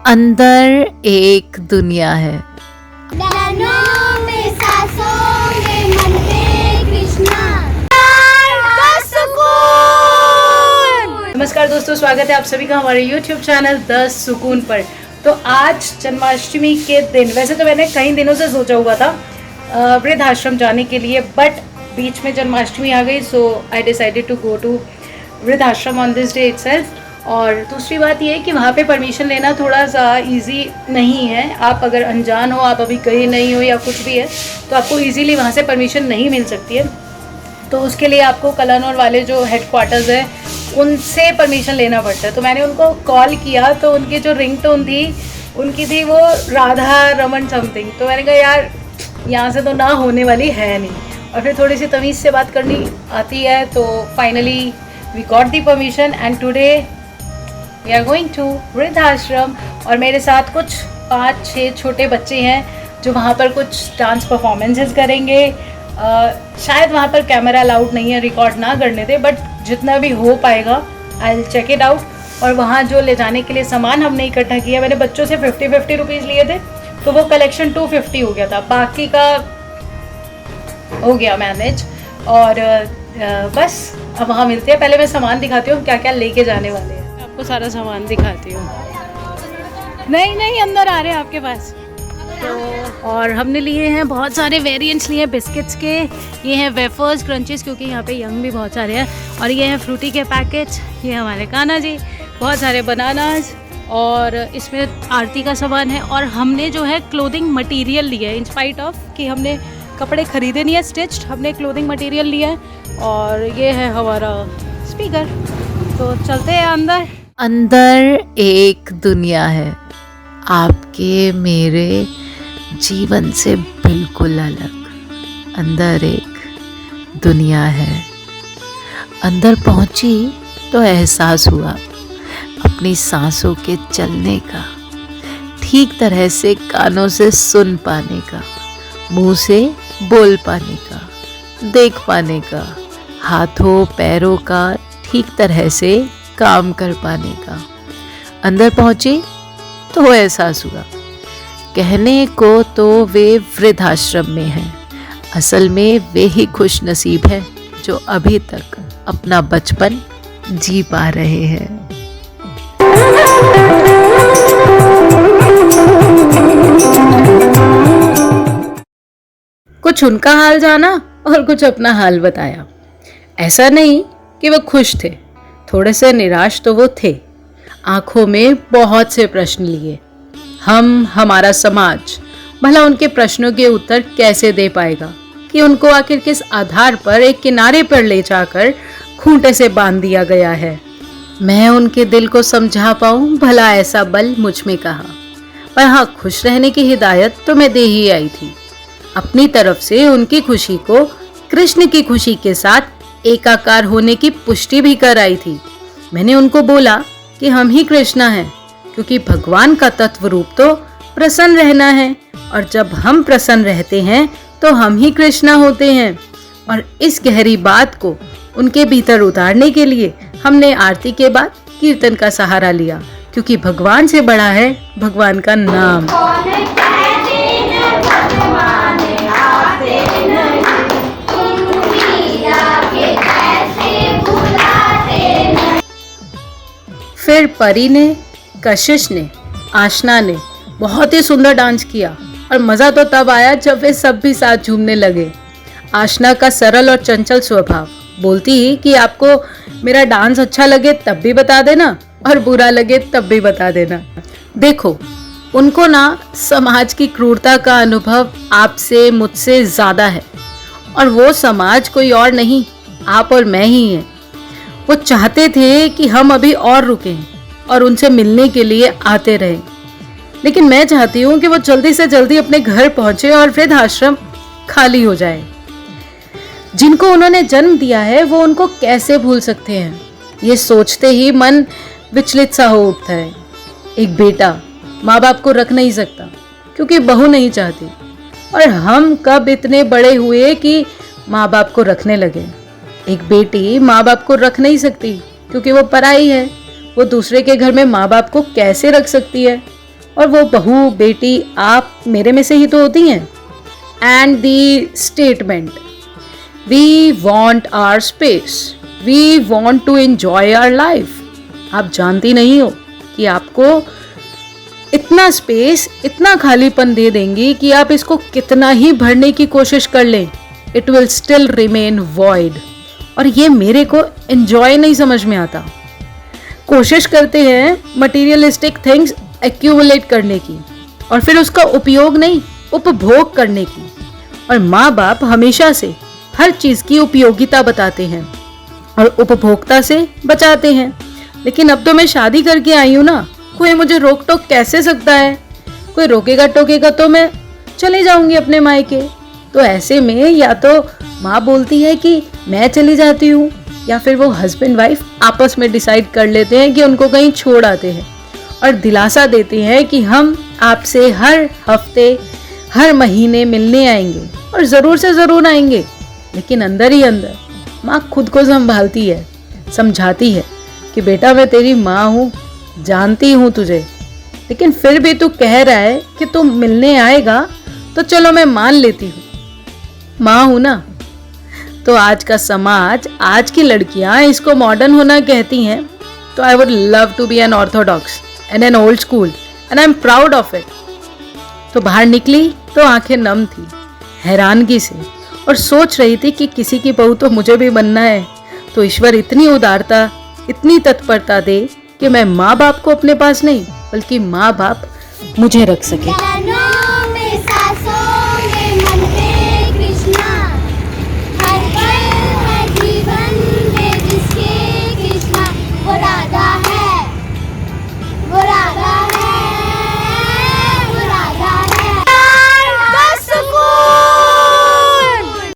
अंदर एक दुनिया है। गानों में, सांसों में, मन में कृष्णा। नमस्कार दोस्तों, स्वागत है आप सभी का हमारे YouTube चैनल 10 सुकून पर। तो आज जन्माष्टमी के दिन, वैसे तो मैंने कई दिनों से सोचा हुआ था वृद्ध आश्रम जाने के लिए, बट बीच में जन्माष्टमी आ गई, so I decided to go to वृद्ध आश्रम ऑन दिस डे इटसेल्फ। और दूसरी बात ये है कि वहाँ पे परमिशन लेना थोड़ा सा इजी नहीं है। आप अगर अनजान हो, आप अभी गए नहीं हो या कुछ भी है, तो आपको इजीली वहाँ से परमिशन नहीं मिल सकती है। तो उसके लिए आपको कलानौर वाले जो हेडक्वार्टर्स है उनसे परमिशन लेना पड़ता है। तो मैंने उनको कॉल किया तो उनकी जो रिंगटोन थी उनकी थी वो राधा रमन समथिंग। तो मैंने कहा यार यहाँ से तो ना होने वाली है नहीं, और फिर थोड़ी सी तमीज़ से बात करनी आती है। तो finally we got the permission and today we are going to वृद्ध आश्रम। और मेरे साथ कुछ 5-6 छोटे बच्चे हैं जो वहाँ पर कुछ डांस परफॉर्मेंसेस करेंगे। शायद वहाँ पर कैमरा अलाउड नहीं है रिकॉर्ड ना करने दे, बट जितना भी हो पाएगा I will check it out. और वहाँ जो ले जाने के लिए सामान हमने इकट्ठा किया, मैंने बच्चों से 50-50 रुपीज़ लिए थे, तो वो कलेक्शन 250 हो गया था, बाकी का हो गया मैनेज। और बस अब वहाँ मिलते हैं। पहले मैं सामान दिखाती हूँ क्या क्या लेके जाने वाले हैं, आपको सारा सामान दिखाती हूँ। नहीं अंदर आ रहे हैं आपके पास। तो और हमने लिए हैं बहुत सारे वेरिएंट्स लिए हैं बिस्किट्स के। ये हैं वेफर्स, क्रंचेस, क्योंकि यहाँ पे यंग भी बहुत सारे हैं। और ये हैं फ्रूटी के पैकेट्स, ये हमारे कान्हा जी, बहुत सारे बनानास, और इसमें आरती का सामान है। और हमने जो है क्लोथिंग मटेरियल लिया है, इंस्पाइट ऑफ कि हमने कपड़े खरीदे नहीं है स्टिच्ड, हमने क्लोथिंग मटेरियल लिया है। और ये है हमारा स्पीकर। तो चलते हैं अंदर। अंदर एक दुनिया है, आपके मेरे जीवन से बिल्कुल अलग। अंदर एक दुनिया है। अंदर पहुंची तो एहसास हुआ अपनी सांसों के चलने का, ठीक तरह से कानों से सुन पाने का, मुंह से बोल पाने का, देख पाने का, हाथों पैरों का ठीक तरह से काम कर पाने का। अंदर पहुंची तो एहसास हुआ, कहने को तो वे वृद्धाश्रम में हैं, असल में वे ही खुश नसीब हैं जो अभी तक अपना बचपन जी पा रहे हैं। कुछ उनका हाल जाना और कुछ अपना हाल बताया। ऐसा नहीं कि वो खुश थे, थोड़े से निराश तो वो थे। आंखों में बहुत से प्रश्न लिए। हमारा समाज भला उनके प्रश्नों के उत्तर कैसे दे पाएगा कि उनको आखिर किस आधार पर एक किनारे पर ले जाकर खूंटे से बांध दिया गया है। मैं उनके दिल को समझा पाऊं, भला ऐसा बल मुझ में कहा। पर हाँ, खुश रहने की हिदायत तो मैं दे ही आई थी। अपनी तरफ से उनकी खुशी को कृष्ण की खुशी के साथ एकाकार होने की पुष्टि भी कर आई थी। मैंने उनको बोला कि हम ही कृष्णा हैं, क्योंकि भगवान का तत्व रूप तो प्रसन्न रहना है, और जब हम प्रसन्न रहते हैं तो हम ही कृष्णा होते हैं। और इस गहरी बात को उनके भीतर उतारने के लिए हमने आरती के बाद कीर्तन का सहारा लिया, क्योंकि भगवान से बड़ा है भगवान का नाम। फिर परी ने, कशिश ने, आशना ने बहुत ही सुंदर डांस किया, और मज़ा तो तब आया जब वे सब भी साथ झूमने लगे। आशना का सरल और चंचल स्वभाव, बोलती ही कि आपको मेरा डांस अच्छा लगे तब भी बता देना, और बुरा लगे तब भी बता देना। देखो, उनको ना समाज की क्रूरता का अनुभव आपसे मुझसे ज़्यादा है, और वो समाज कोई और नहीं, आप और मैं ही हैं। वो चाहते थे कि हम अभी और रुकें और उनसे मिलने के लिए आते रहें, लेकिन मैं चाहती हूँ कि वो जल्दी से जल्दी अपने घर पहुँचे और वृद्ध आश्रम खाली हो जाए। जिनको उन्होंने जन्म दिया है वो उनको कैसे भूल सकते हैं, ये सोचते ही मन विचलित सा हो उठता है। एक बेटा माँ बाप को रख नहीं सकता क्योंकि बहू नहीं चाहती, और हम कब इतने बड़े हुए कि माँ बाप को रखने लगे। एक बेटी माँ बाप को रख नहीं सकती क्योंकि वो पराई है, वो दूसरे के घर में माँ बाप को कैसे रख सकती है। और वो बहू बेटी आप मेरे में से ही तो होती हैं। And the statement, we want our space, we want to enjoy our life. आप जानती नहीं हो कि आपको इतना स्पेस, इतना खालीपन दे देंगी कि आप इसको कितना ही भरने की कोशिश कर लें, it will still remain void. और ये मेरे को एंजॉय नहीं समझ में आता। कोशिश करते हैं मटीरियलिस्टिक थिंग्स एक्यूमुलेट करने की और फिर उसका उपयोग नहीं, उपभोग करने की। और माँ बाप हमेशा से हर चीज़ की उपयोगिता बताते हैं और उपभोक्ता से बचाते हैं। लेकिन अब तो मैं शादी करके आई हूँ ना, कोई मुझे रोक टोक कैसे सकता है? कोई रोकेगा टोकेगा तो मैं चले जाऊंगी अपने मायके। तो ऐसे में या तो माँ बोलती है कि मैं चली जाती हूँ, या फिर वो हस्बैंड वाइफ आपस में डिसाइड कर लेते हैं कि उनको कहीं छोड़ आते हैं और दिलासा देते हैं कि हम आपसे हर हफ्ते, हर महीने मिलने आएंगे और ज़रूर से ज़रूर आएंगे। लेकिन अंदर ही अंदर माँ खुद को संभालती है, समझाती है कि बेटा मैं तेरी माँ हूँ, जानती हूँ तुझे, लेकिन फिर भी तू कह रहा है कि तू मिलने आएगा तो चलो मैं मान लेती हूँ, माँ हूँ ना। तो आज का समाज, आज की लड़कियाँ इसको मॉडर्न होना कहती हैं। तो I would love to be an orthodox and an old school and I am proud of it. तो बाहर निकली तो आंखें नम थी हैरानगी से और सोच रही थी कि किसी की बहू तो मुझे भी बनना है। तो ईश्वर इतनी उदारता, इतनी तत्परता दे कि मैं माँ बाप को अपने पास नहीं बल्कि माँ बाप मुझे रख सके।